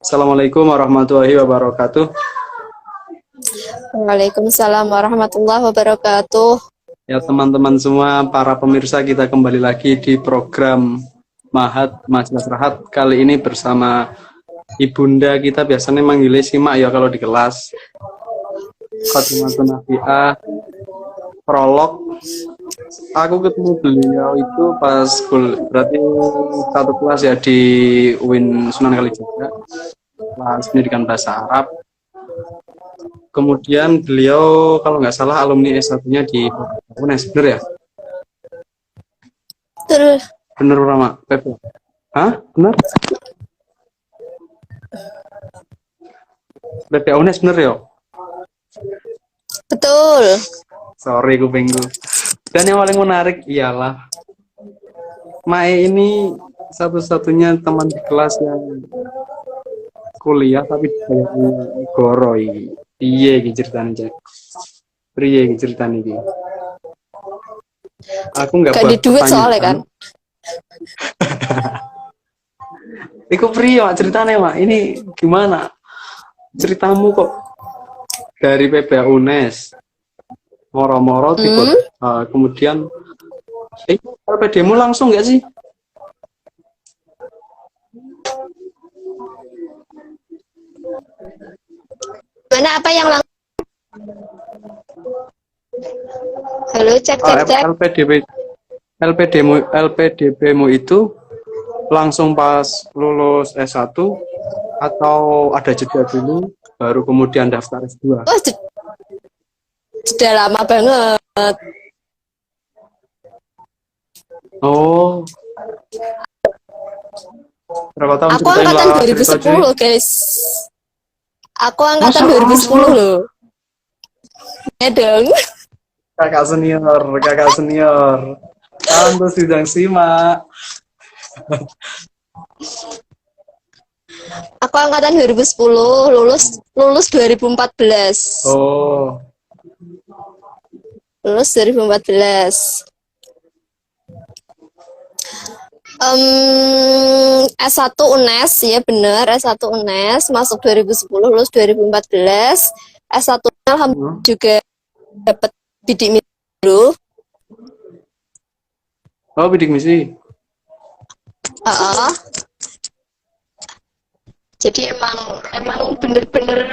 Assalamualaikum warahmatullahi wabarakatuh. Waalaikumsalam warahmatullahi wabarakatuh. Ya teman-teman semua, para pemirsa, kita kembali lagi di program Mahat Majelis Rahat. Kali ini bersama ibunda kita, biasanya manggilnya Simak ya kalau di kelas. Khotimatun Nafi'ah, prolog. Aku ketemu beliau itu pas berarti satu kelas ya di UIN Sunan Kalijaga, kelas pendidikan bahasa Arab. Kemudian beliau kalau nggak salah alumni S1-nya di UNES, bener ya? Betul. Bener Rama, Pepe. Hah? Bener? Pepe UNES bener ya? Betul. Sorry kupingku. Dan yang paling menarik ialah Mae ini satu-satunya teman di kelas yang kuliah tapi dari Goro iki. Piye iki ceritane, Cek? Piye iki ceritane iki? Aku nggak Gak buat di duit soalnya kan. Iku priyo ceritanya, Mak? Ini gimana? Ceritamu kok dari PBA UNES moro-moro tiba kemudian LPD-mu langsung nggak sih? Mana apa yang Halo, cek. LPDB-mu itu langsung pas lulus S1 atau ada jeda dulu baru kemudian daftar S2? Oh, sudah lama banget. Oh. Berapa tahun Aku angkatan 2010, guys. Aku angkatan 2010 loh. Ya dong. Kakak senior. Pantes sidang Simak. Aku angkatan 2010, lulus 2014. Oh. Lulus 2014. S1 UNES, ya bener, S1 UNES masuk 2010, lulus 2014. S1 alhamdulillah juga dapat bidik misi dulu. Oh, bidik misi. Jadi emang bener-bener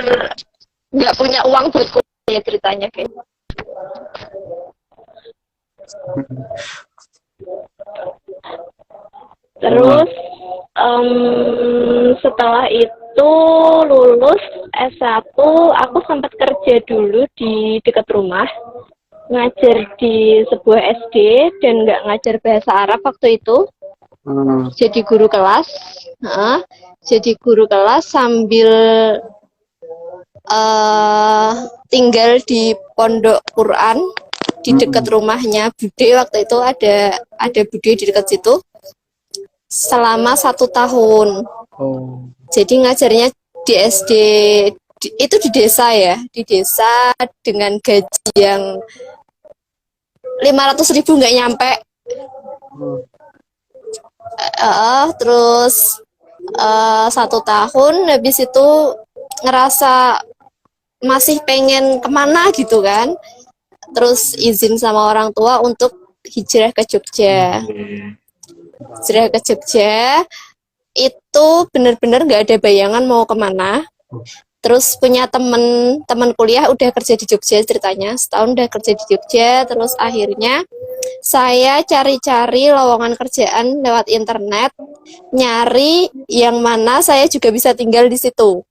nggak punya uang buat kuliah ceritanya kayak. Terus setelah itu lulus S1, aku sempat kerja dulu di dekat rumah, ngajar di sebuah SD dan nggak ngajar bahasa Arab waktu itu. Jadi guru kelas, sambil tinggal di pondok Quran di dekat rumahnya Bude. Waktu itu ada Bude di dekat situ selama 1 tahun. Jadi ngajarnya di SD itu di desa ya, di desa dengan gaji yang 500.000 nggak nyampe. Terus 1 tahun, habis itu ngerasa masih pengen kemana gitu kan, terus izin sama orang tua untuk hijrah ke Jogja. Hijrah ke Jogja itu bener-bener nggak ada bayangan mau kemana. Terus punya teman kuliah udah kerja di Jogja, ceritanya setahun udah kerja di Jogja. Terus akhirnya saya cari-cari lowongan kerjaan lewat internet, nyari yang mana saya juga bisa tinggal di situ.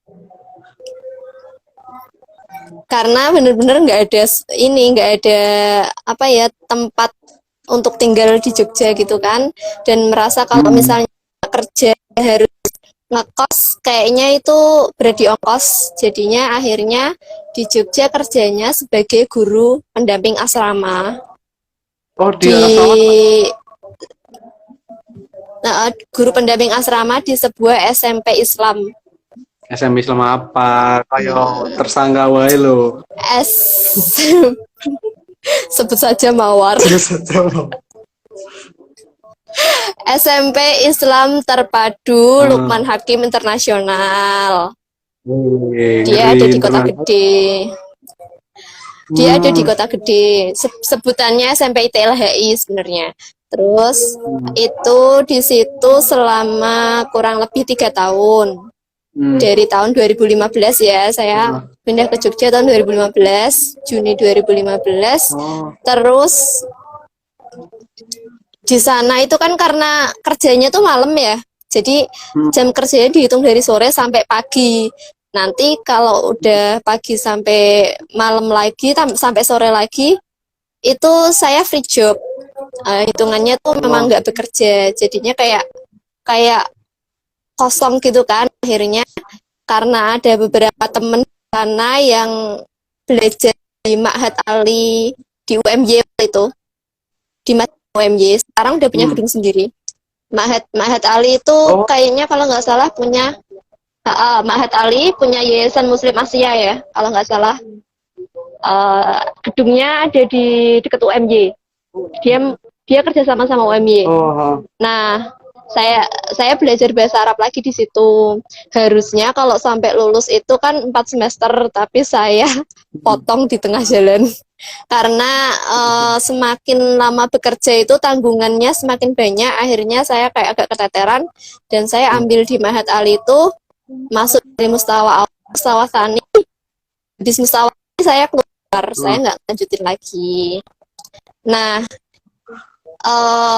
Karena bener-bener nggak ada tempat untuk tinggal di Jogja gitu kan, dan merasa kalau misalnya kerja harus ngekos kayaknya itu berarti ongkos. Jadinya akhirnya di Jogja kerjanya sebagai guru pendamping asrama. Guru pendamping asrama di sebuah SMP Islam. SMP Islam apa? Kayak tersangka wae lo. Sebut saja Mawar. SMP Islam Terpadu Ah. Lukman Hakim Internasional. Wih, Dia ada ngeri, di Kota internasional. Gede. Dia ada di Hmm. Kota Gede. Sebutannya SMP ITLHI sebenarnya. Terus itu di situ selama kurang lebih 3 tahun. Hmm. Dari tahun 2015 ya, saya pindah ke Jogja tahun 2015, Juni 2015. Oh. Terus di sana itu kan karena kerjanya tuh malam ya. Jadi Hmm. jam kerjanya dihitung dari sore sampai pagi. Nanti kalau udah pagi sampai malam lagi, sampai sore lagi, itu saya free job. Hitungannya tuh memang nggak bekerja. Jadinya kayak kosong gitu kan. Akhirnya karena ada beberapa temen di sana yang belajar di Ma'had Ali di UMY itu, di UMY sekarang udah punya gedung sendiri. Ma'had Ali itu Oh. kayaknya kalau nggak salah punya Ma'had Ali punya Yayasan Muslim Asia ya, kalau nggak salah. Gedungnya ada di dekat UMY. Dia kerja sama UMY. Oh. Nah, saya belajar bahasa Arab lagi di situ. Harusnya kalau sampai lulus itu kan 4 semester, tapi saya potong di tengah jalan. Karena semakin lama bekerja itu tanggungannya semakin banyak, akhirnya saya kayak agak keteteran dan saya ambil di Ma'had Ali itu, masuk dari Mustawa awal, Mustawa Tsani. Di Mustawa ini saya keluar, saya nggak lanjutin lagi. Nah,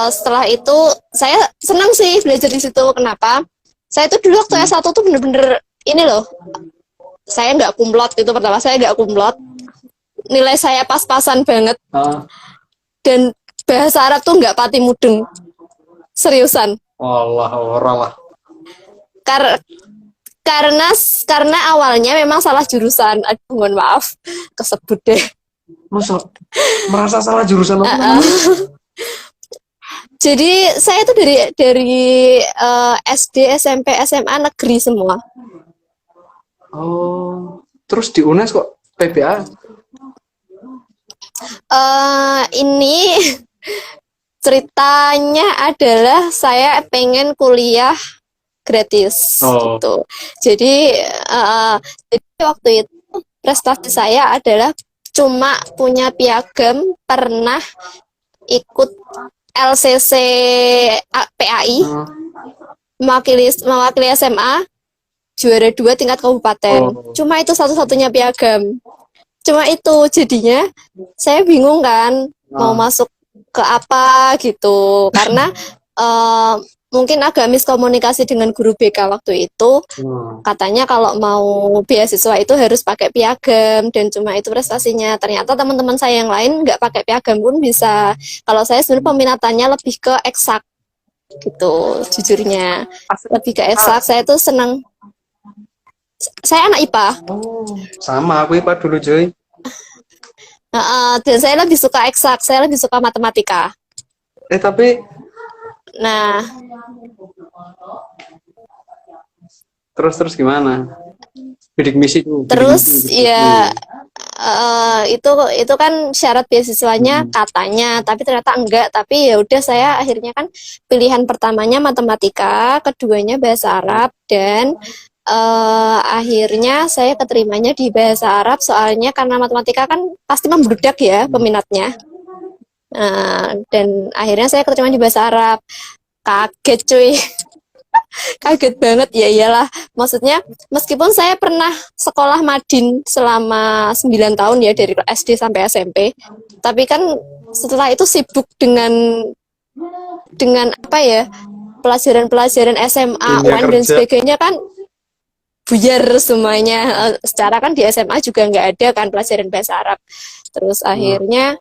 setelah itu saya senang sih belajar di situ. Kenapa? Saya tuh dulu waktu S1 tuh bener-bener ini loh. Saya nggak kumlot itu pertama, saya nggak kumlot. Nilai saya pas-pasan banget. Dan bahasa Arab tuh nggak pati mudeng. Seriusan. Allah, lah. Karena awalnya memang salah jurusan. Aduh, mohon maaf, kesebut deh. Masa merasa salah jurusan apa? Jadi saya tuh dari SD, SMP, SMA negeri semua. Oh, terus di UNES kok PBA? Ini ceritanya adalah saya pengen kuliah gratis gitu. Jadi waktu itu prestasi saya adalah cuma punya piagam, pernah ikut LCC PAI, mewakili SMA, juara 2 tingkat kabupaten. Cuma itu satu-satunya piagam. Cuma itu, jadinya saya bingung kan mau masuk ke apa gitu. Karena mungkin agak miskomunikasi dengan guru BK waktu itu. Katanya kalau mau beasiswa itu harus pakai piagam dan cuma itu prestasinya. Ternyata teman-teman saya yang lain nggak pakai piagam pun bisa. Kalau saya sebenarnya peminatannya lebih ke eksak gitu, jujurnya. Lebih ke eksak, saya tuh senang. Saya anak IPA. Sama, aku IPA dulu, Joy. Dan saya lebih suka eksak, saya lebih suka matematika. Tapi Nah, terus gimana? Bidik misi tuh. Terus ya itu kan syarat beasiswanya katanya, tapi ternyata enggak. Tapi ya udah, saya akhirnya kan pilihan pertamanya matematika, keduanya bahasa Arab, dan akhirnya saya keterimanya di bahasa Arab, soalnya karena matematika kan pasti membludak ya peminatnya. Dan akhirnya saya keterima di bahasa Arab. Kaget cuy. Kaget banget, ya iyalah. Maksudnya meskipun saya pernah sekolah madin selama 9 tahun ya, dari SD sampai SMP, tapi kan setelah itu sibuk dengan apa ya, pelajaran-pelajaran SMA, UN dan sebagainya kan buyar semuanya. Secara kan di SMA juga nggak ada kan pelajaran bahasa Arab. Terus akhirnya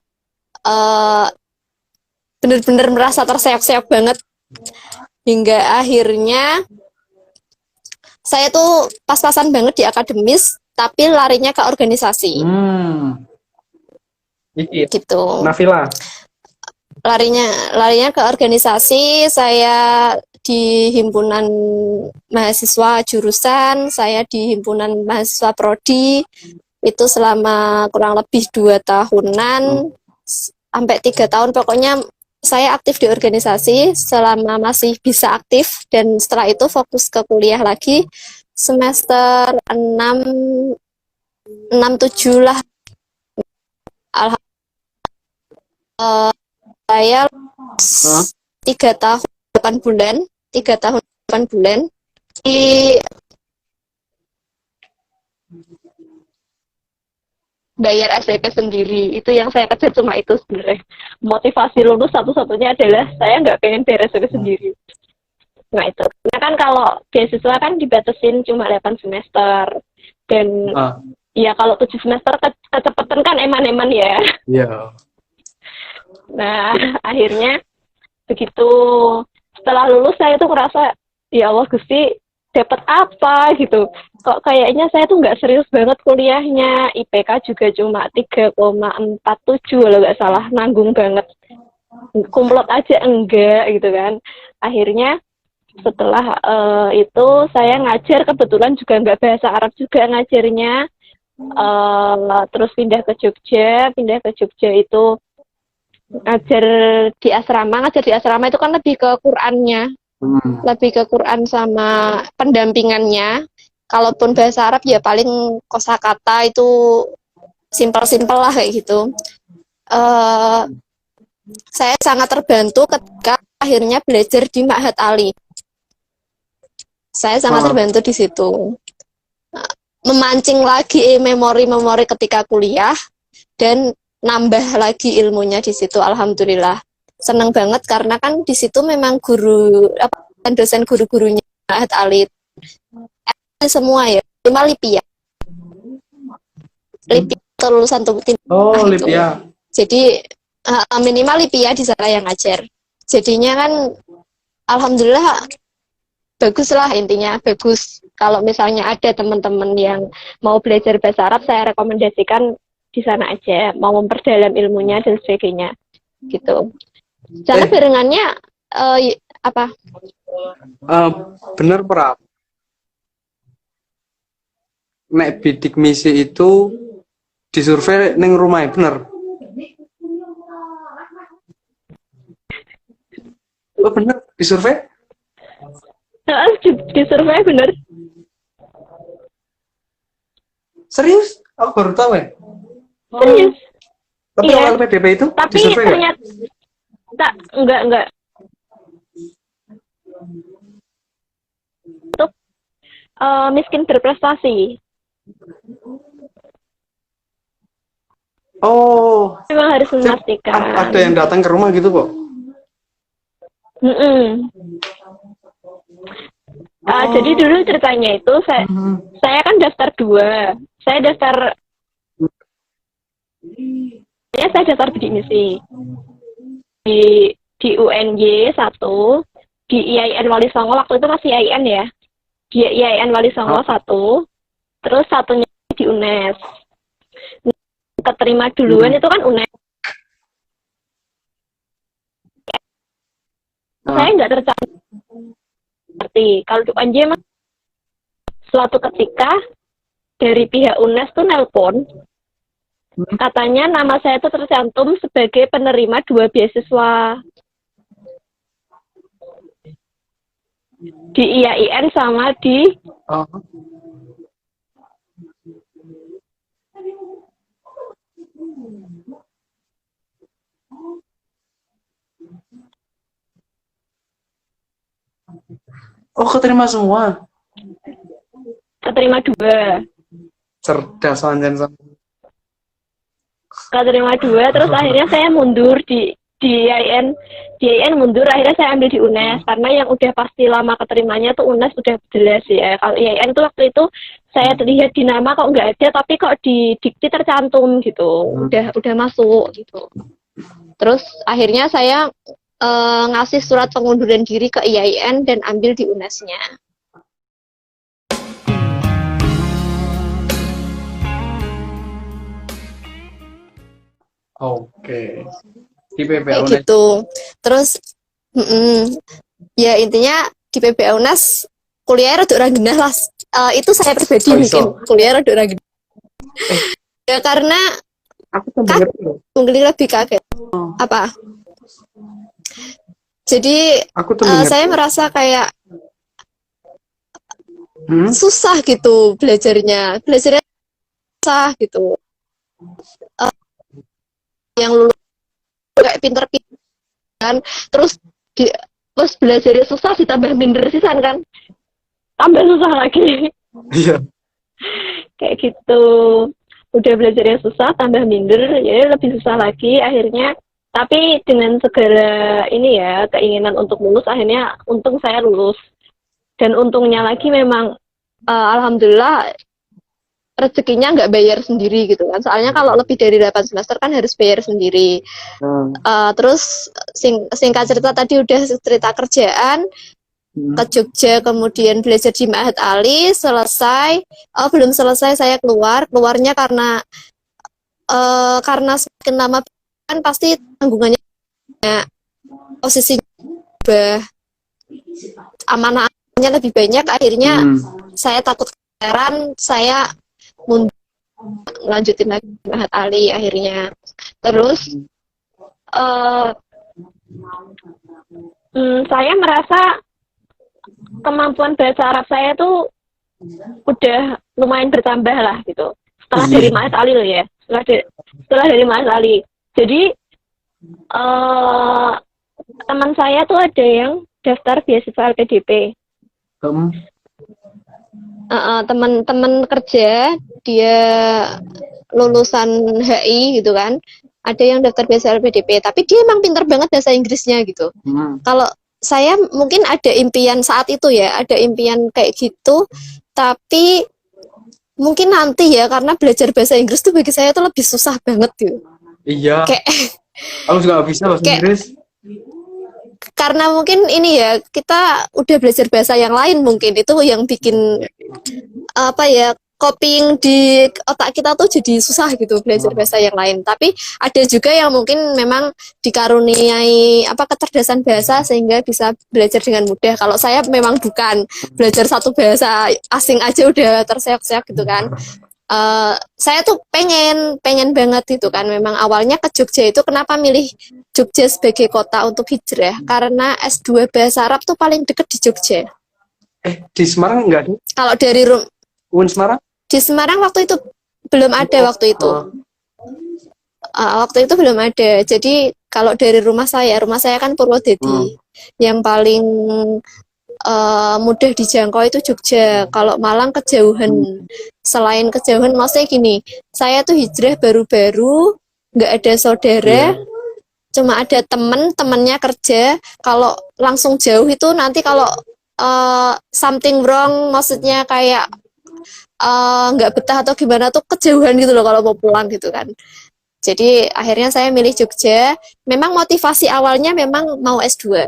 bener-bener merasa terseok-seok banget, hingga akhirnya saya tuh pas-pasan banget di akademis, tapi larinya ke organisasi. Gitu. Nafila. Larinya ke organisasi. Saya di himpunan mahasiswa jurusan, saya di himpunan mahasiswa prodi itu selama kurang lebih 2 tahunan sampai 3 tahun. Pokoknya saya aktif di organisasi selama masih bisa aktif, dan setelah itu fokus ke kuliah lagi semester 6 7 lah. Saya Hah? 3 tahun 8 bulan, 3 tahun 8 bulan di bayar SPP sendiri. Itu yang saya kejar, cuma itu sebenarnya. Motivasi lulus satu-satunya adalah saya nggak pengen bayar SPP sendiri. Nah itu. Nah kan kalau beasiswa kan dibatasin cuma 8 semester. Dan Ah, ya kalau 7 semester kecepatan kan eman-eman ya. iya. Nah akhirnya begitu setelah lulus saya tuh merasa, ya Allah Gusti, dapat apa gitu. Kok kayaknya saya tuh nggak serius banget kuliahnya. IPK juga cuma 3,47 kalau nggak salah, nanggung banget. Kumlot aja enggak gitu kan. Akhirnya setelah itu saya ngajar, kebetulan juga nggak bahasa Arab juga ngajarnya. Terus pindah ke Jogja itu ngajar di asrama. Ngajar di asrama itu kan lebih ke Qurannya, Hmm. lebih ke Quran sama pendampingannya. Kalaupun bahasa Arab ya paling kosakata itu simpel-simpel lah kayak gitu. Eh, saya sangat terbantu ketika akhirnya belajar di Ma'had Ali. Saya sangat Ah, terbantu di situ. Memancing lagi memori-memori ketika kuliah dan nambah lagi ilmunya di situ. Alhamdulillah. Senang banget karena kan di situ memang guru dosen guru-gurunya Ma'had Ali semua ya, cuma Lipia itu lulusan oh, timah itu. Libya. Jadi minimal Lipia di sana yang ngajar. Jadinya kan alhamdulillah bagus lah, intinya bagus. Kalau misalnya ada teman-teman yang mau belajar bahasa Arab, saya rekomendasikan di sana aja, mau memperdalam ilmunya dan sebagainya gitu. Sana barengannya apa? Bener pra. Nek bidik misi itu disurvei neng rumah, bener. Oh bener, disurvei? Di survei bener. Serius? Aku baru tahu ya. Serius. Tapi Iya. awal PDP itu Tapi disurvei nggak? ternyata enggak. Untuk miskin berprestasi. Oh, Memang harus memastikan. ada yang datang ke rumah gitu kok. Jadi dulu ceritanya itu saya kan daftar 2. Saya daftar bidik misi di UNY 1, di IAIN Wali Songo, waktu itu masih IAIN ya. Di IAIN Wali Songo 1, terus satunya di UNES. Keterima duluan itu kan UNES. Saya nggak tercantum. Kalau di UNJ mah suatu ketika dari pihak UNES tuh nelpon, katanya nama saya tuh tercantum sebagai penerima 2 beasiswa di IAIN sama di Oh, keterima semua. keterima 2. Cerdas anjen sama. Keterima 2, terus akhirnya saya mundur di IAIN mundur, akhirnya saya ambil di UNES karena yang udah pasti lama keterimanya tuh UNES udah jelas ya. Kalau IAIN tuh waktu itu saya terlihat di nama kok nggak ada, tapi kok di dikti tercantum gitu, udah masuk gitu. Terus akhirnya saya ngasih surat pengunduran diri ke IAIN dan ambil di UNES-nya. Oke. Di PBA Kayak UNES. gitu. Terus ya intinya di PBA UNES kuliahnya rada ora genah lah. Itu saya pribadi mungkin kuliah rada ora genah. Ya karena aku tuh mungkin lebih kaget. Apa? Jadi Aku tuh dengar. saya merasa kayak Hmm? susah gitu belajarnya susah gitu. Yang lulus kayak pinter-pinter kan, terus di, terus belajarnya susah ditambah minder sisan kan, tambah susah lagi. Iya. Kayak gitu, udah belajarnya susah tambah minder ya lebih susah lagi akhirnya. Tapi dengan segala ini ya keinginan untuk lulus, akhirnya untung saya lulus. Dan untungnya lagi memang alhamdulillah rezekinya nggak bayar sendiri gitu kan, soalnya kalau lebih dari 8 semester kan harus bayar sendiri. Hmm. Terus singkat cerita tadi udah cerita kerjaan ke Jogja, kemudian belajar di Ma'had Ali, selesai. Belum selesai, saya keluarnya karena semakin lama kan pasti tanggungannya banyak, posisinya berubah, amanahnya lebih banyak, akhirnya saya takut keteteran, saya mundur, lanjutin lagi Ma'had Ali akhirnya. Terus saya merasa kemampuan bahasa Arab saya tuh udah lumayan bertambah lah gitu. Setelah dari Mas Ali loh ya. Setelah dari Mas Ali. Jadi teman saya tuh ada yang daftar beasiswa LPDP. Teman-teman kerja dia lulusan HI gitu kan. Ada yang daftar beasiswa LPDP, tapi dia emang pinter banget bahasa Inggrisnya gitu. Kalau saya mungkin ada impian saat itu ya, ada impian kayak gitu, tapi mungkin nanti ya, karena belajar bahasa Inggris tuh bagi saya tuh lebih susah banget gitu. Iya. Kayak aku juga gak bisa bahasa Inggris. Karena mungkin ini ya, kita udah belajar bahasa yang lain, mungkin itu yang bikin apa ya, copying di otak kita tuh jadi susah gitu belajar bahasa yang lain. Tapi ada juga yang mungkin memang dikaruniai kecerdasan bahasa sehingga bisa belajar dengan mudah. Kalau saya memang bukan, belajar satu bahasa asing aja udah terseok-seok gitu kan. Saya tuh pengen banget gitu kan. Memang awalnya ke Jogja itu, kenapa milih Jogja sebagai kota untuk hijrah? Karena S2 bahasa Arab tuh paling deket di Jogja. Di Semarang enggak ada? Kalau dari UN Semarang? Di Semarang waktu itu belum ada waktu itu. Waktu itu belum ada. Jadi kalau dari rumah saya kan Purwodadi. Yang paling mudah dijangkau itu Jogja. Kalau Malang kejauhan. Selain kejauhan, maksudnya gini, saya tuh hijrah baru-baru, nggak ada saudara, cuma ada temennya kerja. Kalau langsung jauh itu nanti kalau something wrong, maksudnya kayak nggak betah atau gimana tuh kejauhan gitu loh kalau mau pulang gitu kan. Jadi akhirnya saya milih Jogja. Memang motivasi awalnya memang mau S2.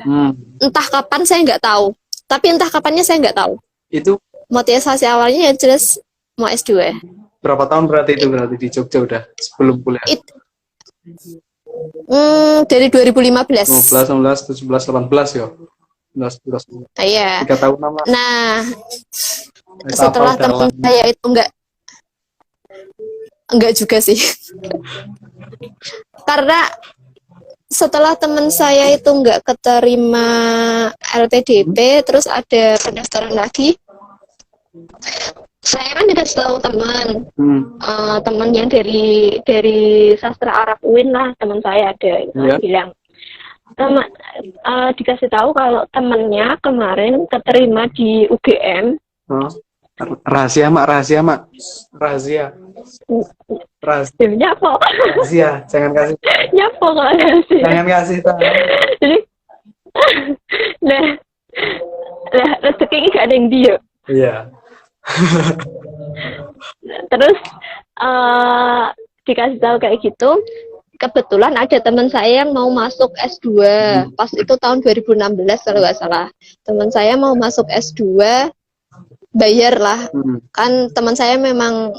Entah kapan saya nggak tahu. Tapi entah kapannya saya nggak tahu. Itu motivasi awalnya yang jelas mau S2. Berapa tahun berarti di Jogja udah sebelum kuliah? Dari 2015. 15, 16, 17, 18 ya. 19, 20. Iya. 3 tahun lama. Nah, setelah teman saya itu enggak juga sih. Karena setelah teman saya itu enggak keterima LPDP, terus ada pendaftaran lagi. Saya kan dikasih tahu teman yang dari sastra Arab UIN lah, teman saya ada bilang dikasih tahu kalau temennya kemarin keterima di UGM. Rahasia mak. Nyapa. Rahasia, jangan kasih. Nyapa kalau rahasia. Jangan kasih tahu. Jadi, nah, rezeki ini gak ada yang dia. Iya. Terus dikasih tahu kayak gitu. Kebetulan ada teman saya yang mau masuk S2 pas itu tahun 2016 kalau nggak salah. Teman saya mau masuk S2, bayar lah. Kan teman saya memang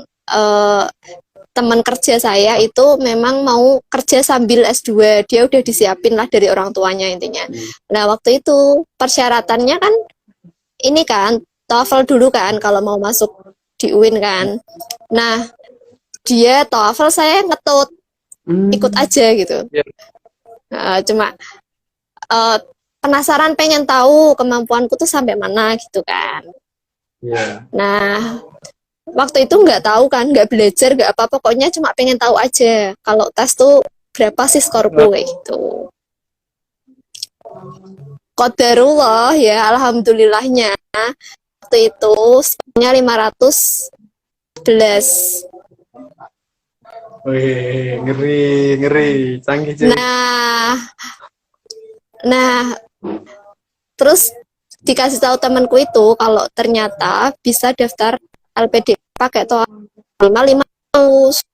teman kerja saya itu memang mau kerja sambil S2. Dia udah disiapin lah dari orang tuanya intinya. Nah waktu itu persyaratannya kan ini kan TOEFL dulu kan kalau mau masuk di UIN kan. Nah dia TOEFL, saya ngetut. Ikut aja gitu. Cuma penasaran pengen tahu kemampuanku tuh sampai mana gitu kan. Iya. Nah, waktu itu nggak tahu kan, nggak belajar, nggak apa, pokoknya cuma pengen tahu aja kalau tes tuh berapa sih skorku kayak gitu. Qadarullah ya, alhamdulillahnya waktu itu skornya 511. Wih, ngeri, ngeri, canggih cuy. Nah, terus dikasih tahu temanku itu kalau ternyata bisa daftar LPDP pakai TOA 500.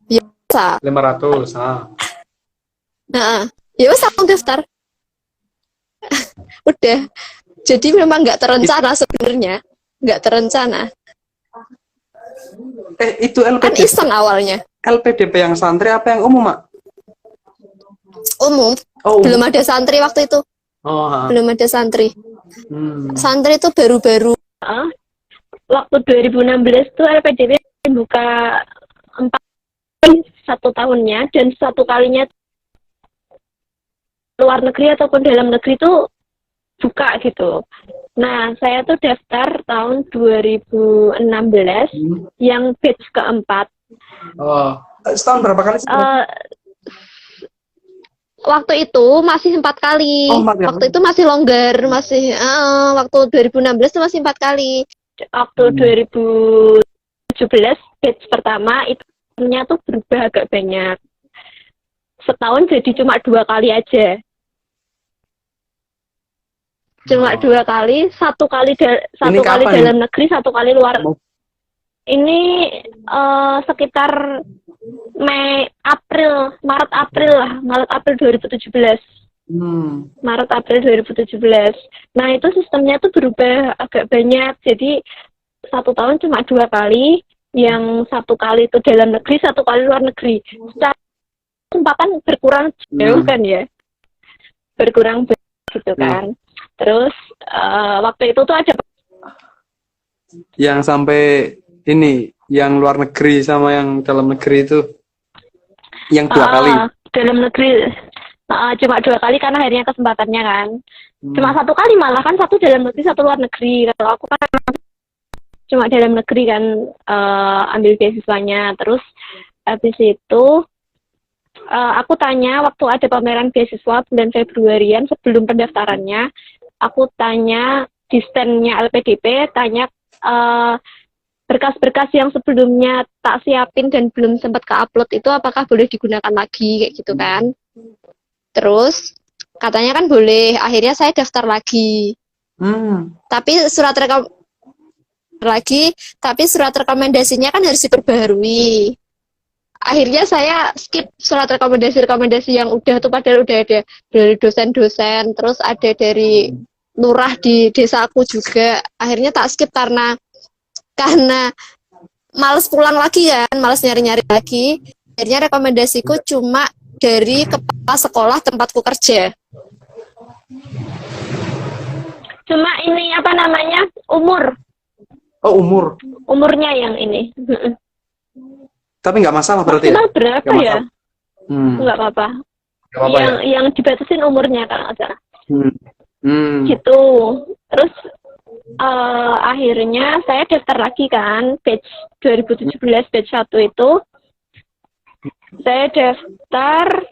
Biasa. 500. Nah, ya wes aku daftar. Udah. Jadi memang nggak terencana sebenarnya. Nggak terencana. Itu Kan LPDP, iseng awalnya. LPDP yang santri apa yang umum, Mak? Umum. Oh, Belum ada santri waktu itu. Oh, Belum ada santri. Hmm. Santri itu baru-baru. Waktu 2016 tuh LPDP buka 4 1 tahunnya, dan 1 kalinya luar negeri ataupun dalam negeri tuh buka gitu. Nah, saya tuh daftar tahun 2016 yang batch keempat. Oh, setahun berapa kali sih? Waktu itu masih 4 kali. Oh, 4 kali. Waktu itu masih longgar, masih waktu 2016 itu masih 4 kali. Waktu 2017 batch pertama itu tuh berubah agak banyak. Setahun jadi cuma 2 kali aja. Cuma 2 kali, 1 kali dalam negeri, 1 kali luar. Ini sekitar Maret April 2017. Maret April 2017. Nah, itu sistemnya tuh berubah agak banyak. Jadi 1 tahun cuma 2 kali, yang 1 kali itu dalam negeri, 1 kali luar negeri. Secara kesempatan berkurang jauh kan ya. Berkurang gitu kan. Terus waktu itu tuh ada yang sampai ini, yang luar negeri sama yang dalam negeri itu yang 2 kali. Dalam negeri cuma 2 kali karena akhirnya kesempatannya kan. Cuma 1 kali malah kan, 1 dalam negeri, 1 luar negeri. Kalau aku kan cuma dalam negeri kan ambil beasiswanya. Terus habis itu aku tanya waktu ada pameran beasiswa bulan Februarian sebelum pendaftarannya, aku tanya di stand-nya LPDP, tanya berkas-berkas yang sebelumnya tak siapin dan belum sempat ke-upload itu apakah boleh digunakan lagi kayak gitu kan. Terus katanya kan boleh, akhirnya saya daftar lagi. Tapi surat rekomendasinya kan harus diperbaharui. Akhirnya saya skip surat rekomendasi yang udah tuh, padahal udah ada dari dosen-dosen, terus ada dari lurah di desaku juga. Akhirnya tak skip karena males pulang lagi kan, males nyari-nyari lagi. Akhirnya rekomendasiku cuma dari kepala sekolah tempatku kerja. Cuma ini apa namanya? Umur. Oh, umur. Umurnya yang ini. Tapi nggak masalah berarti ya? Berapa Nggak ya? Nggak apa-apa. Yang dibatasin umurnya kalau nggak salah. Gitu. Terus akhirnya saya daftar lagi kan, batch 2017 batch 1 itu. Saya daftar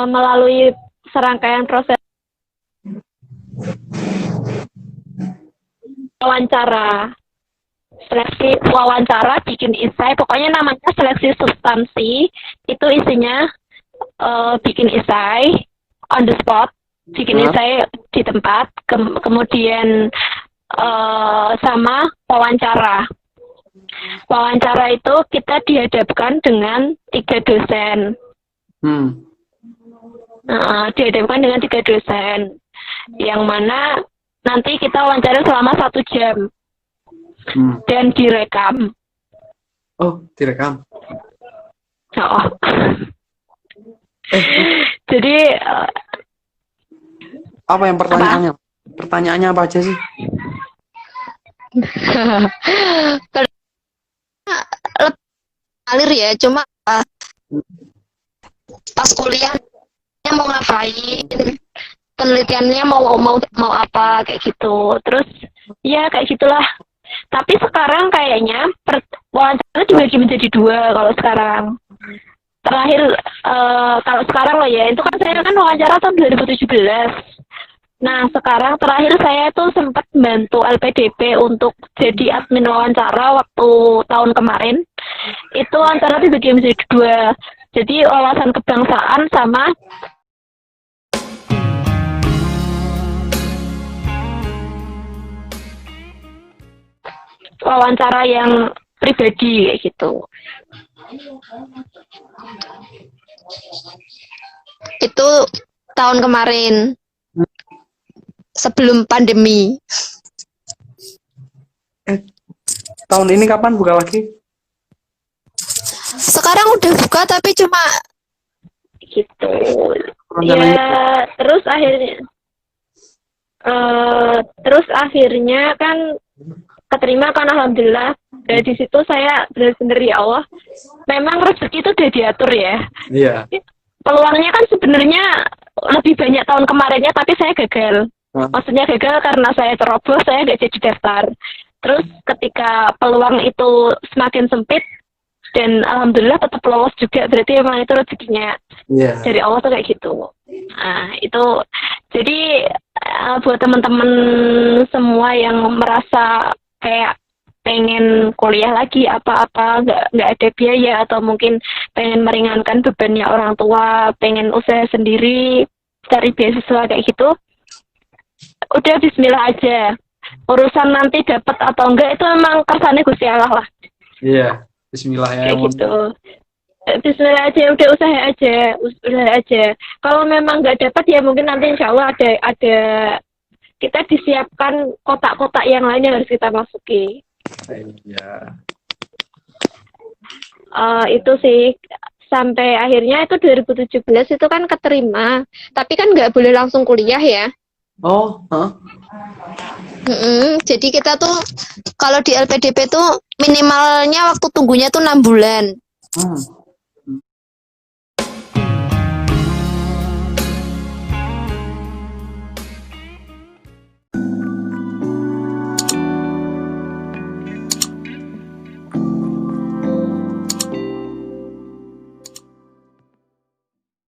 melalui serangkaian proses wawancara. Seleksi wawancara, bikin esai, pokoknya namanya seleksi substansi. Itu isinya bikin esai on the spot, bikin esai di tempat, kemudian sama wawancara. Wawancara itu kita dihadapkan dengan 3 dosen. Dihadapkan dengan 3 dosen, yang mana nanti kita wawancara selama 1 jam. Dan direkam. Oh, direkam. Jadi apa yang pertanyaannya? Pertanyaannya apa aja sih? Alir ya, cuma pas kuliah mau ngapain, penelitiannya mau apa kayak gitu. Terus ya kayak gitulah. Tapi sekarang kayaknya wawancara dibagi menjadi dua kalau sekarang. Terakhir kalau sekarang loh ya, itu kan saya kan wawancara tahun 2017. Nah, sekarang terakhir saya tuh sempat bantu LPDP untuk jadi admin wawancara waktu tahun kemarin. Itu wawancara dibagi menjadi dua. Jadi wawasan kebangsaan sama wawancara yang pribadi kayak gitu. Itu tahun kemarin. Sebelum pandemi. Tahun ini kapan buka lagi? Sekarang udah buka tapi cuma gitu. Rencananya Ya, terus akhirnya kan keterima kan alhamdulillah. Dari di situ saya benar-benar ya Allah. Memang rezeki itu udah diatur ya. Iya. Peluangnya kan sebenarnya lebih banyak tahun kemarinnya tapi saya gagal. Maksudnya gagal karena saya terobos, saya nggak jadi daftar. Terus ketika peluang itu semakin sempit dan alhamdulillah tetap lolos juga, berarti memang itu rezekinya dari Allah tuh kayak gitu. Nah itu jadi buat teman-teman semua yang merasa kayak pengen kuliah lagi apa-apa nggak ada biaya atau mungkin pengen meringankan bebannya orang tua, pengen usaha sendiri, cari beasiswa kayak gitu, udah bismillah aja. Urusan nanti dapat atau enggak itu memang kersane Gusti Allah lah. Iya, bismillah ya. Kayak gitu. Bismillah aja, udah usaha aja. Kalau memang nggak dapat ya mungkin nanti insya Allah ada kita disiapkan kotak-kotak yang lain yang harus kita masuki. Iya. Itu sih sampai akhirnya itu 2017 itu kan keterima, tapi kan nggak boleh langsung kuliah ya. Oh, Jadi kita tuh kalau di LPDP tuh minimalnya waktu tunggunya tuh 6 bulan.